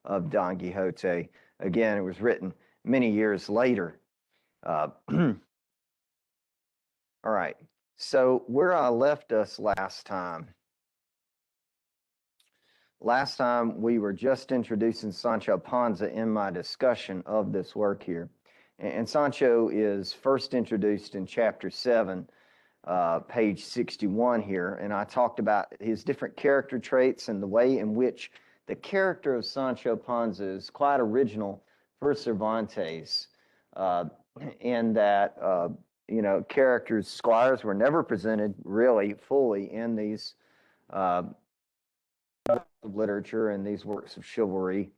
of Don Quixote. Again, it was written many years later. All right, so where I left us last time we were just introducing Sancho Panza in my discussion of this work here. And Sancho is first introduced in chapter 7, page 61 here, and I talked about his different character traits and the way in which the character of Sancho Panza is quite original for Cervantes, in that characters, squires were never presented really fully in these of literature and these works of chivalry,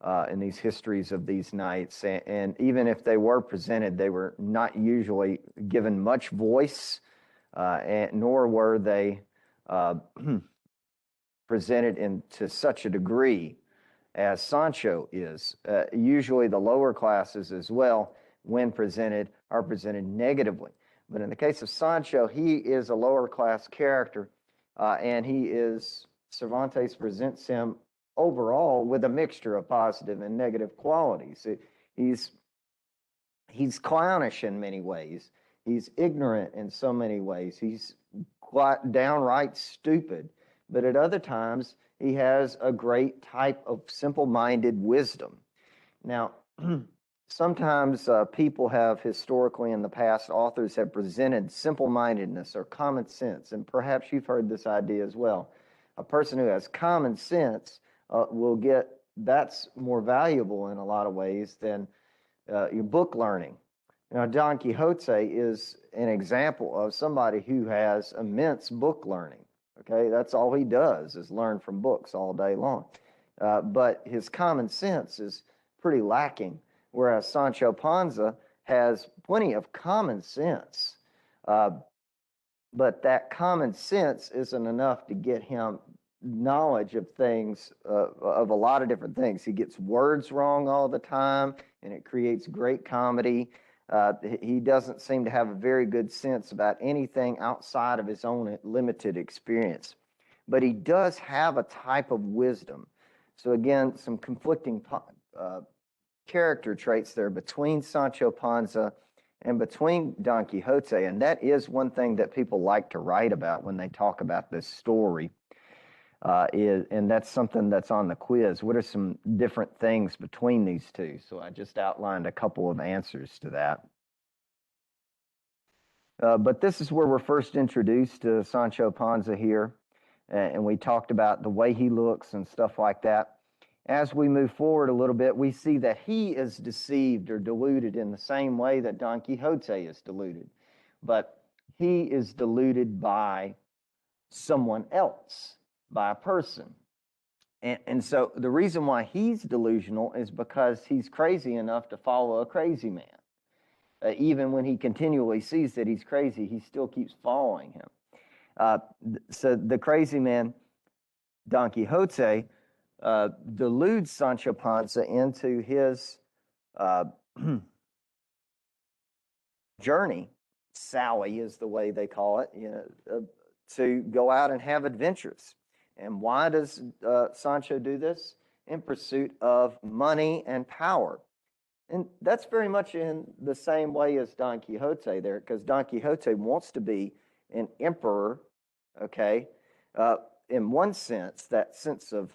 and these histories of these knights. And even if they were presented, they were not usually given much voice, nor were they presented to such a degree as Sancho is. Usually the lower classes as well, when presented, are presented negatively. But in the case of Sancho, he is a lower class character, and Cervantes presents him overall with a mixture of positive and negative qualities. He's clownish in many ways. He's ignorant in so many ways. He's quite downright stupid. But at other times, he has a great type of simple-minded wisdom. Now, sometimes people have historically in the past, authors have presented simple-mindedness or common sense, and perhaps you've heard this idea as well. A person who has common sense that's more valuable in a lot of ways than your book learning. Now, Don Quixote is an example of somebody who has immense book learning. Okay, that's all he does is learn from books all day long. But his common sense is pretty lacking, whereas Sancho Panza has plenty of common sense. But that common sense isn't enough to get him knowledge of things, of a lot of different things. He gets words wrong all the time, and it creates great comedy. He doesn't seem to have a very good sense about anything outside of his own limited experience. But he does have a type of wisdom. So again, some conflicting character traits there between Sancho Panza and between Don Quixote. And that is one thing that people like to write about when they talk about this story. And that's something that's on the quiz. What are some different things between these two? So I just outlined a couple of answers to that. But this is where we're first introduced to Sancho Panza here. And we talked about the way he looks and stuff like that. As we move forward a little bit, we see that he is deceived or deluded in the same way that Don Quixote is deluded. But he is deluded by someone else, by a person. And so the reason why he's delusional is because he's crazy enough to follow a crazy man. Even when he continually sees that he's crazy, he still keeps following him. So the crazy man, Don Quixote, deludes Sancho Panza into his journey. Sally is the way they call it, to go out and have adventures. And why does Sancho do this? In pursuit of money and power. And that's very much in the same way as Don Quixote there, because Don Quixote wants to be an emperor, okay? In one sense, that sense of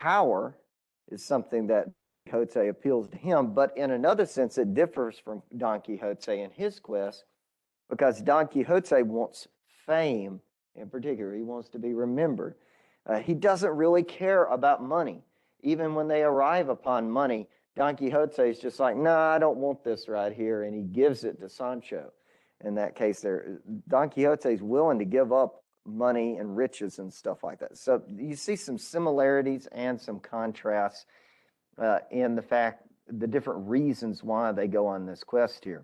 power is something that Quixote appeals to him, but in another sense, it differs from Don Quixote in his quest, because Don Quixote wants fame in particular. He wants to be remembered. He doesn't really care about money. Even when they arrive upon money, Don Quixote is just like, no, I don't want this right here, and he gives it to Sancho. In that case, Don Quixote is willing to give up money and riches and stuff like that. So you see some similarities and some contrasts in the different reasons why they go on this quest here.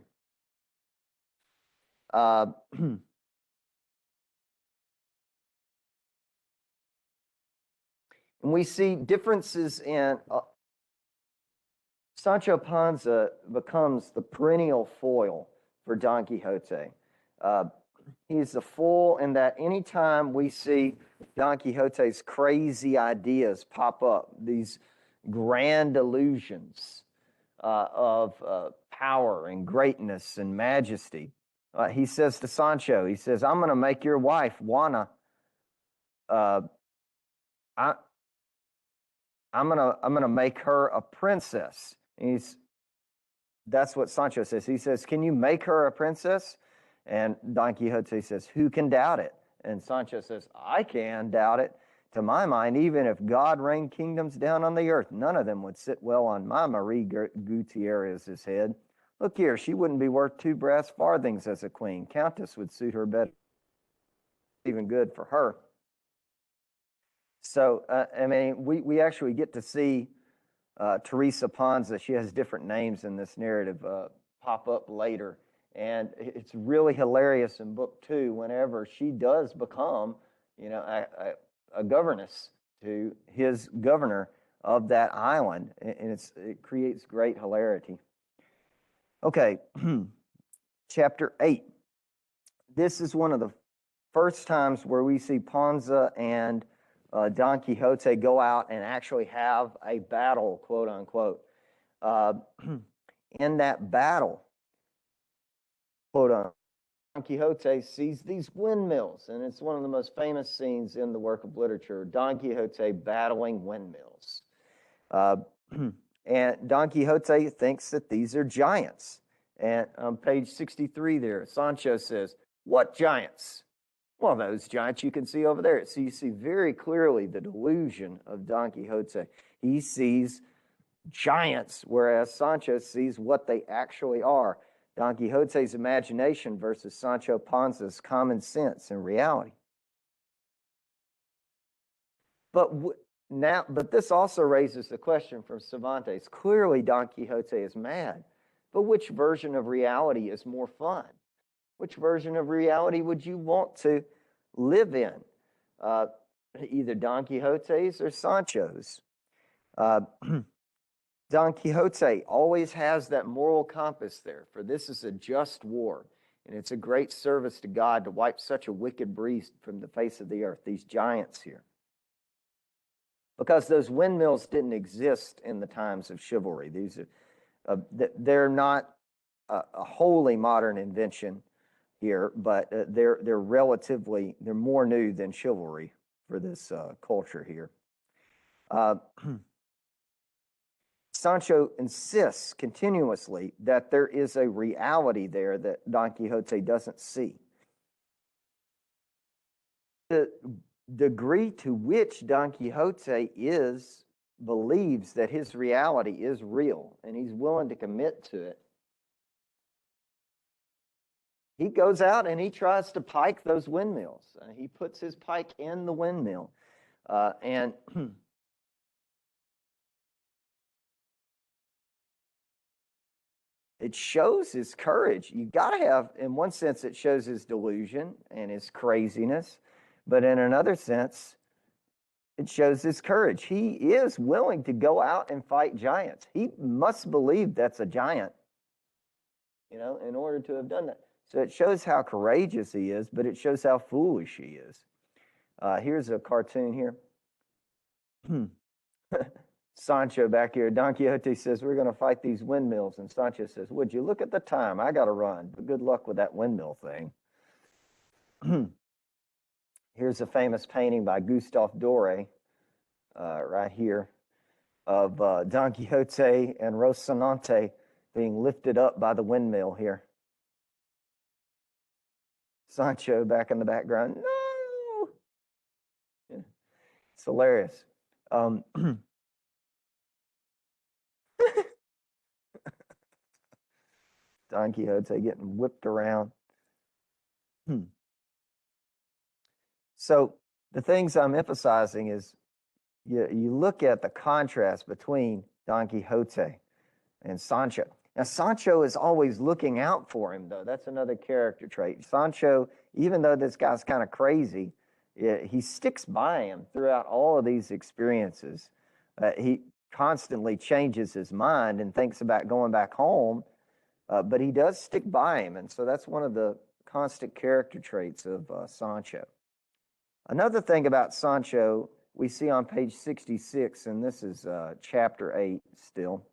And we see differences in Sancho Panza becomes the perennial foil for Don Quixote. He's the fool in that anytime we see Don Quixote's crazy ideas pop up, these grand illusions of power and greatness and majesty. He says to Sancho, he says, I'm going to make your wife, Juana, uh, I, I'm gonna make her a princess. And that's what Sancho says. He says, can you make her a princess? And Don Quixote says, who can doubt it? And Sancho says, I can doubt it. To my mind, even if God rained kingdoms down on the earth, none of them would sit well on my Marie Gutierrez's head. Look here, she wouldn't be worth 2 brass farthings as a queen. Countess would suit her better, even good for her. So, I mean, we actually get to see Teresa Panza. She has different names in this narrative pop up later. And it's really hilarious in book 2 whenever she does become, you know, a governess to his governor of that island. And it creates great hilarity. Okay, chapter 8. This is one of the first times where we see Panza and Don Quixote go out and actually have a battle, quote unquote. In that battle, quote unquote, Don Quixote sees these windmills, and it's one of the most famous scenes in the work of literature, Don Quixote battling windmills. And Don Quixote thinks that these are giants. And on page 63 there, Sancho says, what giants? Well, those giants you can see over there. So you see very clearly the delusion of Don Quixote. He sees giants, whereas Sancho sees what they actually are. Don Quixote's imagination versus Sancho Panza's common sense and reality. But this also raises the question from Cervantes. Clearly, Don Quixote is mad. But which version of reality is more fun? Which version of reality would you want to live in? Either Don Quixote's or Sancho's. Don Quixote always has that moral compass there, for this is a just war, and it's a great service to God to wipe such a wicked breed from the face of the earth, these giants here. Because those windmills didn't exist in the times of chivalry. They're not a wholly modern invention here, but they're more new than chivalry for this culture here. Sancho insists continuously that there is a reality there that Don Quixote doesn't see. The degree to which Don Quixote believes that his reality is real and he's willing to commit to it, he goes out and he tries to pike those windmills. He puts his pike in the windmill. And it shows his courage. You got to have, in one sense, it shows his delusion and his craziness. But in another sense, it shows his courage. He is willing to go out and fight giants. He must believe that's a giant, you know, in order to have done that. So it shows how courageous he is, but it shows how foolish he is. Here's a cartoon here. Sancho back here. Don Quixote says, we're going to fight these windmills. And Sancho says, would you look at the time? I got to run. But good luck with that windmill thing. Here's a famous painting by Gustave Doré right here of Don Quixote and Rocinante being lifted up by the windmill here. Sancho back in the background. No! Yeah. It's hilarious. Don Quixote getting whipped around. So the things I'm emphasizing is you look at the contrast between Don Quixote and Sancho. Now, Sancho is always looking out for him, though. That's another character trait. Sancho, even though this guy's kind of crazy, he sticks by him throughout all of these experiences. He constantly changes his mind and thinks about going back home, but he does stick by him. And so that's one of the constant character traits of Sancho. Another thing about Sancho, we see on page 66, and this is chapter 8 still.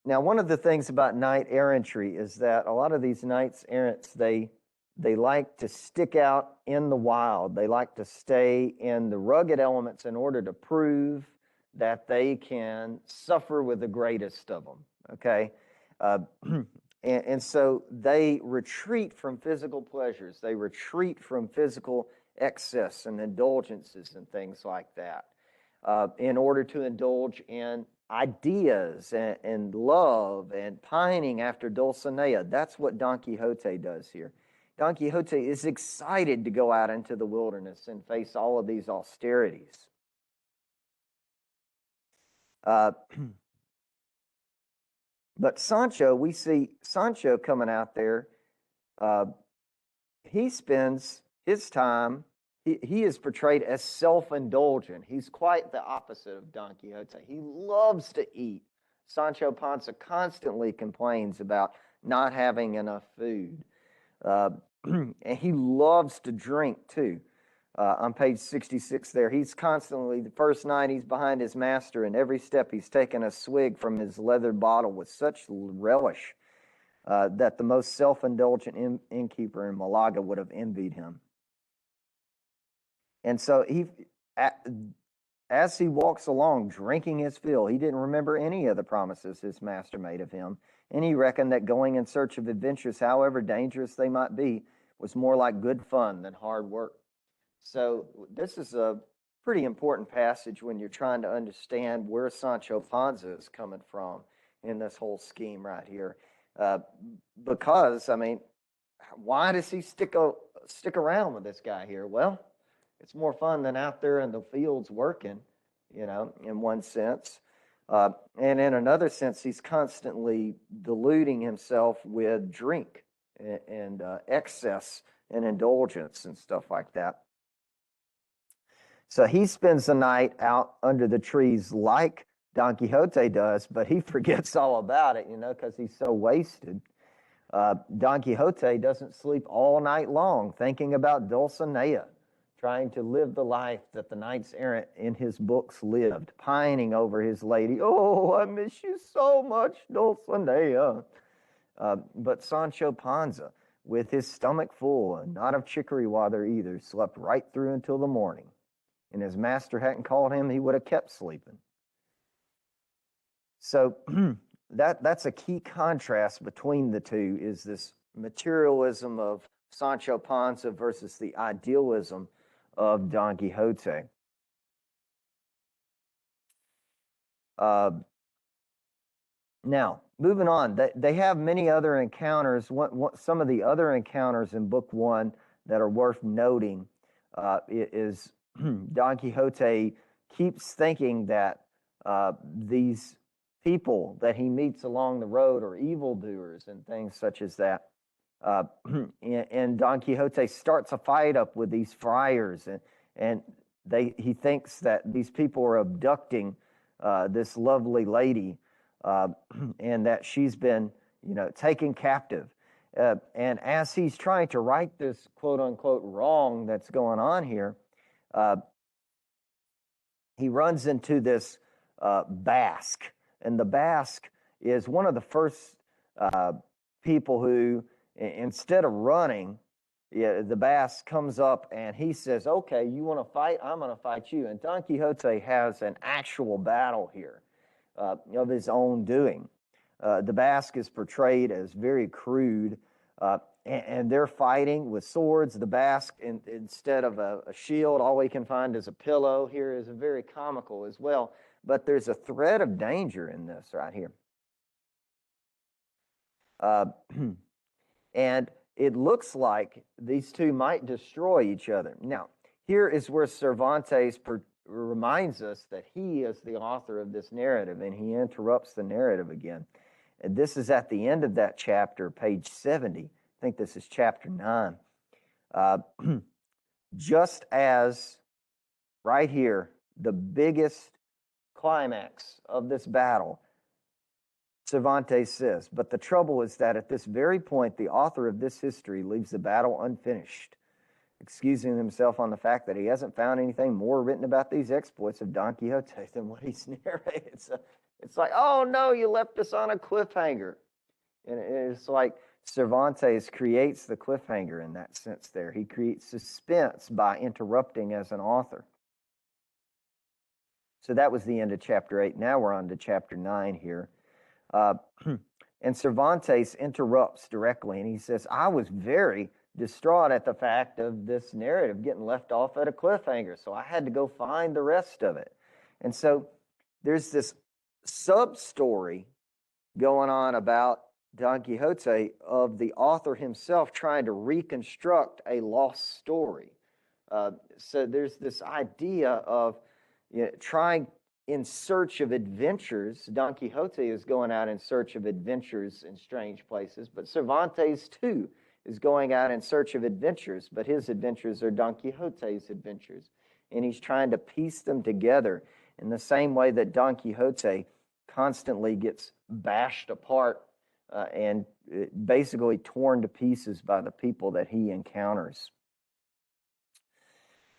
Now, one of the things about knight errantry is that a lot of these knights errants, they like to stick out in the wild. They like to stay in the rugged elements in order to prove that they can suffer with the greatest of them, okay? And so they retreat from physical pleasures. They retreat from physical excess and indulgences and things like that in order to indulge in ideas and love and pining after Dulcinea. That's what Don Quixote does here. Don Quixote is excited to go out into the wilderness and face all of these austerities. But Sancho, we see Sancho coming out there. He spends his time, he is portrayed as self-indulgent. He's quite the opposite of Don Quixote. He loves to eat. Sancho Panza constantly complains about not having enough food. And he loves to drink too. On page 66 there, he's constantly, the first night he's behind his master, and every step he's taken a swig from his leather bottle with such relish that the most self-indulgent innkeeper in Malaga would have envied him. And so as he walks along drinking his fill, he didn't remember any of the promises his master made of him, and he reckoned that going in search of adventures, however dangerous they might be, was more like good fun than hard work. So this is a pretty important passage when you're trying to understand where Sancho Panza is coming from in this whole scheme right here. Because, I mean, why does he stick around with this guy here? Well, it's more fun than out there in the fields working, you know, in one sense. And in another sense, he's constantly deluding himself with drink and excess and indulgence and stuff like that. So he spends the night out under the trees like Don Quixote does, but he forgets all about it, you know, because he's so wasted. Don Quixote doesn't sleep all night long thinking about Dulcinea, trying to live the life that the knights errant in his books lived, pining over his lady. Oh, I miss you so much, Dulcinea. But Sancho Panza, with his stomach full and not of chicory water either, slept right through until the morning. And his master hadn't called him, he would have kept sleeping. So that's a key contrast between the two, is this materialism of Sancho Panza versus the idealism of Don Quixote. Now, moving on, they have many other encounters. Some of the other encounters in Book 1 that are worth noting is Don Quixote keeps thinking that these people that he meets along the road are evildoers and things such as that. And Don Quixote starts a fight up with these friars, and he thinks that these people are abducting this lovely lady, and that she's been, you know, taken captive. And as he's trying to right this quote unquote wrong that's going on here, he runs into this Basque. And the Basque is one of the first people who, instead of running, the Basque comes up and he says, okay, you want to fight? I'm going to fight you. And Don Quixote has an actual battle here of his own doing. The Basque is portrayed as very crude, and they're fighting with swords. The Basque, instead of a shield, all we can find is a pillow. Here is very comical as well. But there's a thread of danger in this right here. And it looks like these two might destroy each other. Now, here is where Cervantes reminds us that he is the author of this narrative, and he interrupts the narrative again. And this is at the end of that chapter, page 70. I think this is chapter 9. Just as right here, the biggest climax of this battle, Cervantes says, but the trouble is that at this very point, the author of this history leaves the battle unfinished. excusing himself on the fact that he hasn't found anything more written about these exploits of Don Quixote than what he's narrated. So it's like, oh no, you left us on a cliffhanger. And it's like Cervantes creates the cliffhanger in that sense there. He creates suspense by interrupting as an author. So that was the end of chapter 8. Now we're on to chapter 9 here. And Cervantes interrupts directly, and he says, I was very distraught at the fact of this narrative getting left off at a cliffhanger, so I had to go find the rest of it. And so there's this sub-story going on about Don Quixote of the author himself trying to reconstruct a lost story. So there's this idea of trying in search of adventures. Don Quixote is going out in search of adventures in strange places, but Cervantes too is going out in search of adventures, but his adventures are Don Quixote's adventures. And he's trying to piece them together in the same way that Don Quixote constantly gets bashed apart and basically torn to pieces by the people that he encounters.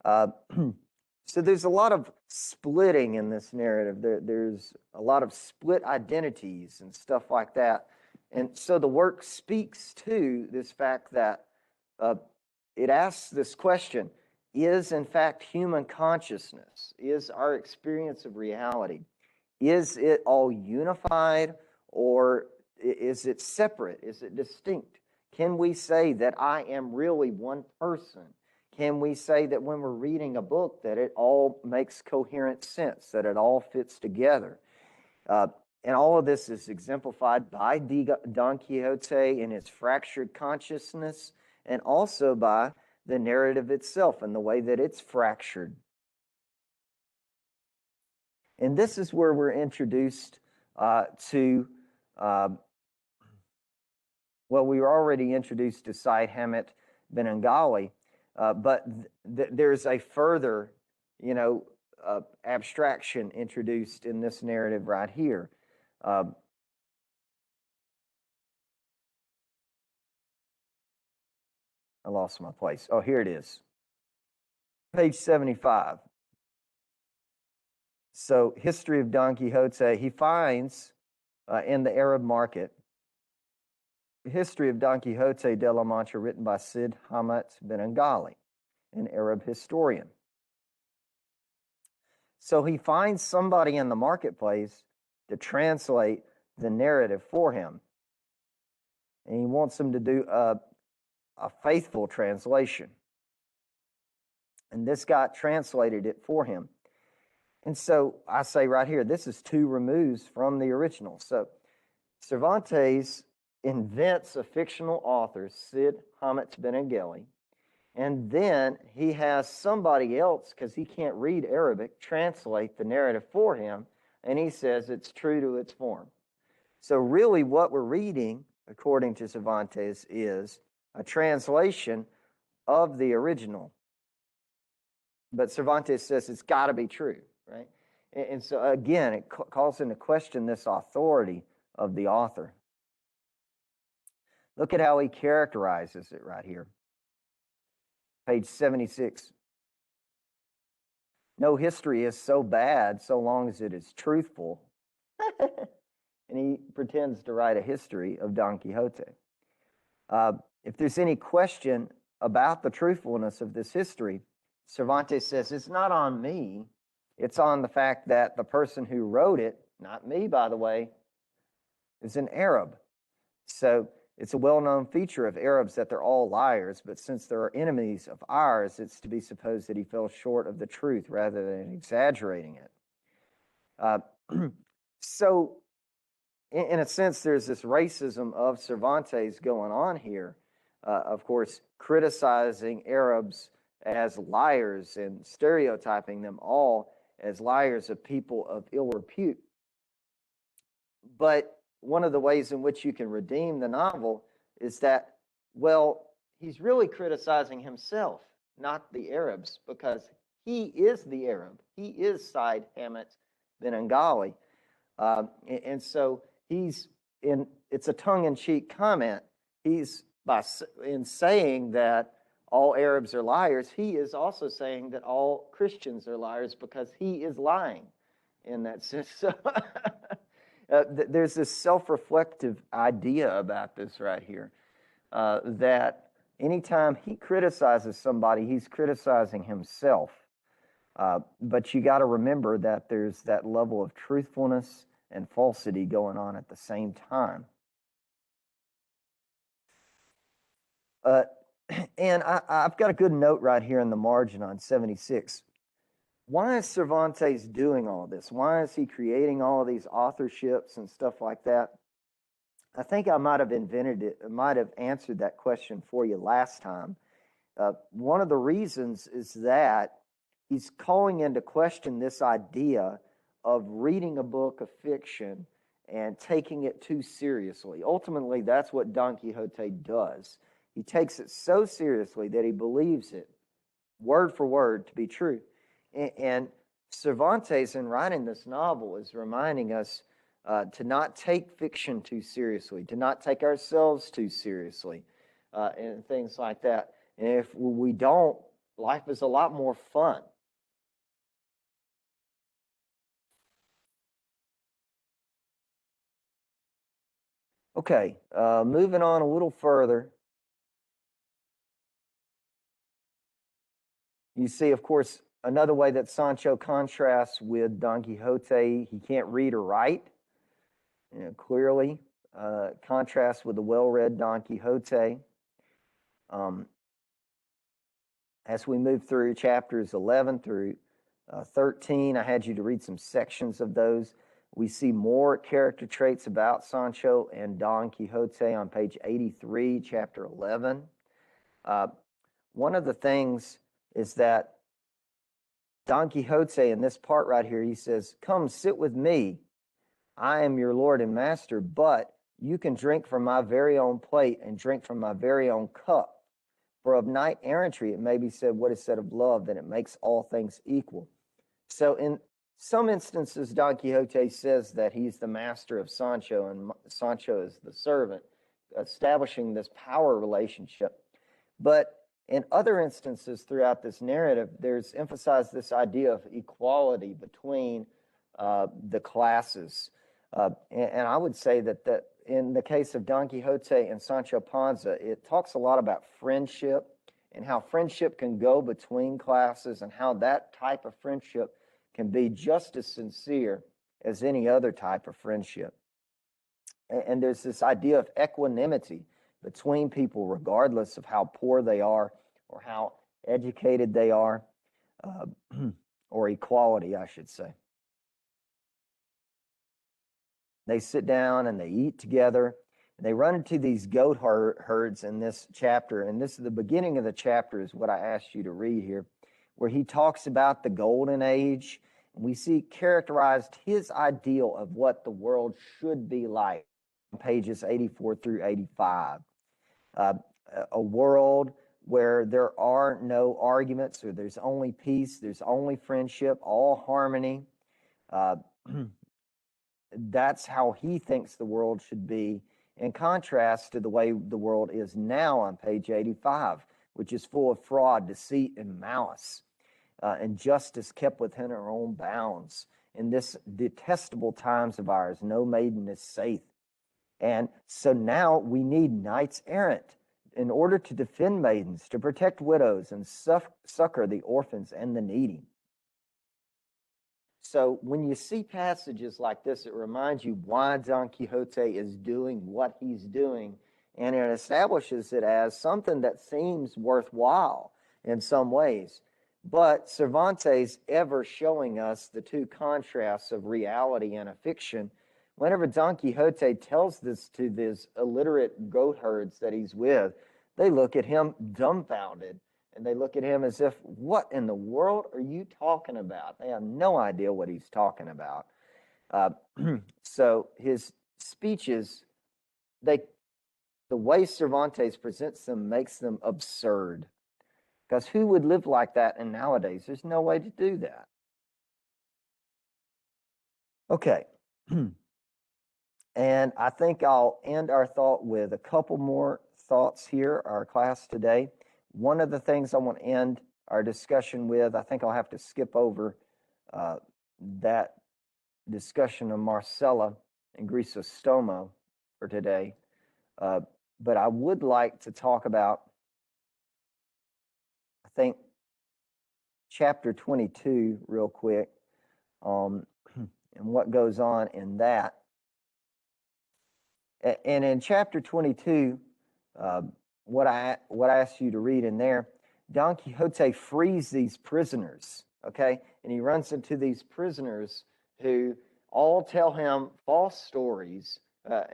So there's a lot of splitting in this narrative. There's a lot of split identities and stuff like that. And so the work speaks to this fact that it asks this question, is in fact human consciousness, is our experience of reality, is it all unified or is it separate? Is it distinct? Can we say that I am really one person? Can we say that when we're reading a book that it all makes coherent sense, that it all fits together? And all of this is exemplified by Don Quixote and its fractured consciousness, and also by the narrative itself and the way that it's fractured. And this is where we're introduced to, well, we were already introduced to Said Hamet Bengali, but there's a further, abstraction introduced in this narrative right here. I lost my place. Oh, here it is. Page 75. So, history of Don Quixote. He finds in the Arab market, history of Don Quixote de la Mancha written by Cid Hamet Bengali, an Arab historian. So he finds somebody in the marketplace to translate the narrative for him. And he wants him to do a faithful translation. And this guy translated it for him. And so I say right here, this is 2 removes from the original. So Cervantes invents a fictional author, Cid Hamet Bengali, and then he has somebody else, because he can't read Arabic, translate the narrative for him, and he says it's true to its form. So really what we're reading, according to Cervantes, is a translation of the original. But Cervantes says it's got to be true, right? And so again, it calls into question this authority of the author. Look at how he characterizes it right here. Page 76. No history is so bad so long as it is truthful. And he pretends to write a history of Don Quixote. If there's any question about the truthfulness of this history, Cervantes says it's not on me. It's on the fact that the person who wrote it, not me, by the way, is an Arab. So it's a well-known feature of Arabs that they're all liars, but since they're enemies of ours, it's to be supposed that he fell short of the truth rather than exaggerating it. So, in a sense, there's this racism of Cervantes going on here, of course, criticizing Arabs as liars and stereotyping them all as liars of people of ill repute. But one of the ways in which you can redeem the novel is that, well, he's really criticizing himself, not the Arabs, because he is the Arab. He is Said Hamet Bengali. And so it's a tongue-in-cheek comment. He's in saying that all Arabs are liars, he is also saying that all Christians are liars because he is lying in that sense. So there's this self-reflective idea about this right here, that anytime he criticizes somebody, he's criticizing himself. But you got to remember that there's that level of truthfulness and falsity going on at the same time. And I've got a good note right here in the margin on 76. Why is Cervantes doing all this? Why is he creating all of these authorships and stuff like that? I think I might have answered that question for you last time. One of the reasons is that he's calling into question this idea of reading a book of fiction and taking it too seriously. Ultimately, that's what Don Quixote does. He takes it so seriously that he believes it, word for word, to be true. And Cervantes, in writing this novel, is reminding us to not take fiction too seriously, to not take ourselves too seriously, and things like that. And if we don't, life is a lot more fun. Okay, moving on a little further. You see, of course, another way that Sancho contrasts with Don Quixote, he can't read or write. Clearly, contrasts with the well-read Don Quixote. As we move through chapters 11 through 13, I had you to read some sections of those. We see more character traits about Sancho and Don Quixote on page 83, chapter 11. One of the things is that Don Quixote, in this part right here, he says, "Come, sit with me. I am your Lord and Master, but you can drink from my very own plate and drink from my very own cup. For of knight errantry it may be said, what is said of love, that it makes all things equal." So in some instances, Don Quixote says that he's the master of Sancho and Sancho is the servant, establishing this power relationship. But in other instances throughout this narrative, there's emphasized this idea of equality between the classes. And I would say that in the case of Don Quixote and Sancho Panza, it talks a lot about friendship and how friendship can go between classes and how that type of friendship can be just as sincere as any other type of friendship. And there's this idea of equanimity between people, regardless of how poor they are or how educated they are, or equality, I should say. They sit down and they eat together. And they run into these goat herds in this chapter. And this is the beginning of the chapter, is what I asked you to read here, where he talks about the golden age. And we see characterized his ideal of what the world should be like on pages 84 through 85. A world where there are no arguments, or there's only peace, there's only friendship, all harmony. That's how he thinks the world should be, in contrast to the way the world is now on page 85, which is full of fraud, deceit, and malice, and justice kept within our own bounds. In this detestable times of ours, no maiden is safe. And so now we need knights errant in order to defend maidens, to protect widows, and succor the orphans and the needy. So when you see passages like this, it reminds you why Don Quixote is doing what he's doing, and it establishes it as something that seems worthwhile in some ways. But Cervantes, ever showing us the two contrasts of reality and a fiction, whenever Don Quixote tells this to these illiterate goat herds that he's with, they look at him dumbfounded. And they look at him as if, what in the world are you talking about? They have no idea what he's talking about. So his speeches, the way Cervantes presents them makes them absurd. Because who would live like that in nowadays? There's no way to do that. Okay. And I think I'll end our thought with a couple more thoughts here, our class today. One of the things I want to end our discussion with, I think I'll have to skip over that discussion of Marcella and Grisostomo for today. But I would like to talk about, I think, chapter 22 real quick, and what goes on in that. And in chapter 22, what I asked you to read in there, Don Quixote frees these prisoners, okay? And he runs into these prisoners who all tell him false stories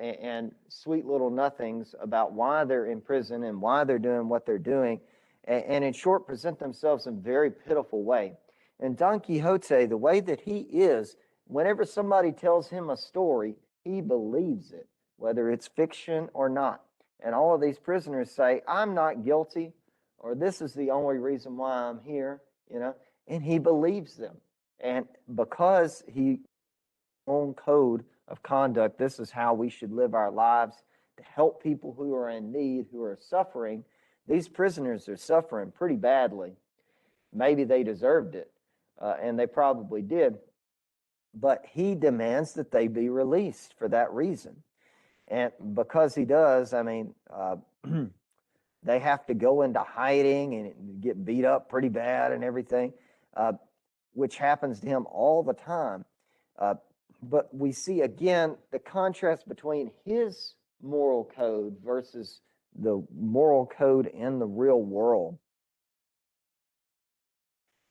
and sweet little nothings about why they're in prison and why they're doing what they're doing, and in short, present themselves in a very pitiful way. And Don Quixote, the way that he is, whenever somebody tells him a story, he believes it, whether it's fiction or not. And all of these prisoners say, I'm not guilty, or this is the only reason why I'm here, and he believes them. And because he own code of conduct, this is how we should live our lives to help people who are in need, who are suffering. These prisoners are suffering pretty badly. Maybe they deserved it, and they probably did. But he demands that they be released for that reason. And because he does, they have to go into hiding and get beat up pretty bad and everything, which happens to him all the time. But we see again the contrast between his moral code versus the moral code in the real world.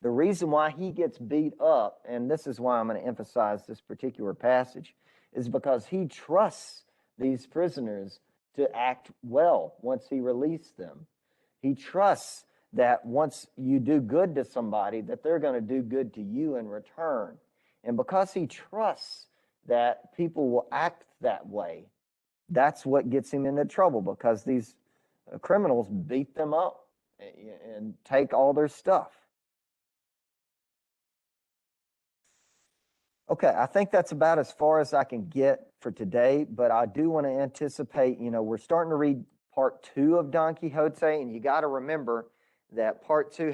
The reason why he gets beat up, and this is why I'm going to emphasize this particular passage, is because he trusts these prisoners to act well once he released them. He trusts that once you do good to somebody, that they're going to do good to you in return. And because he trusts that people will act that way, that's what gets him into trouble, because these criminals beat them up and take all their stuff. Okay, I think that's about as far as I can get for today, but I do want to anticipate, we're starting to read part 2 of Don Quixote, and you got to remember that part 2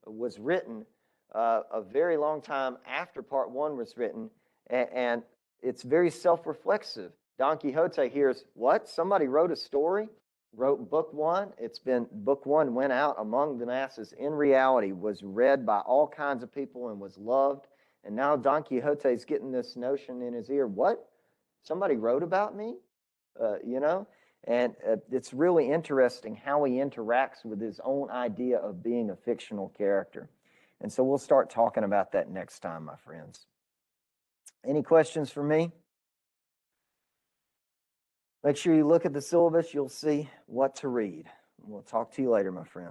was written a very long time after part 1 was written, and it's very self-reflexive. Don Quixote hears, what? Somebody wrote a story, wrote book 1. Book 1 went out among the masses, in reality, was read by all kinds of people and was loved. And now Don Quixote's getting this notion in his ear, what? Somebody wrote about me? And it's really interesting how he interacts with his own idea of being a fictional character. And so we'll start talking about that next time, my friends. Any questions for me? Make sure you look at the syllabus. You'll see what to read. We'll talk to you later, my friend.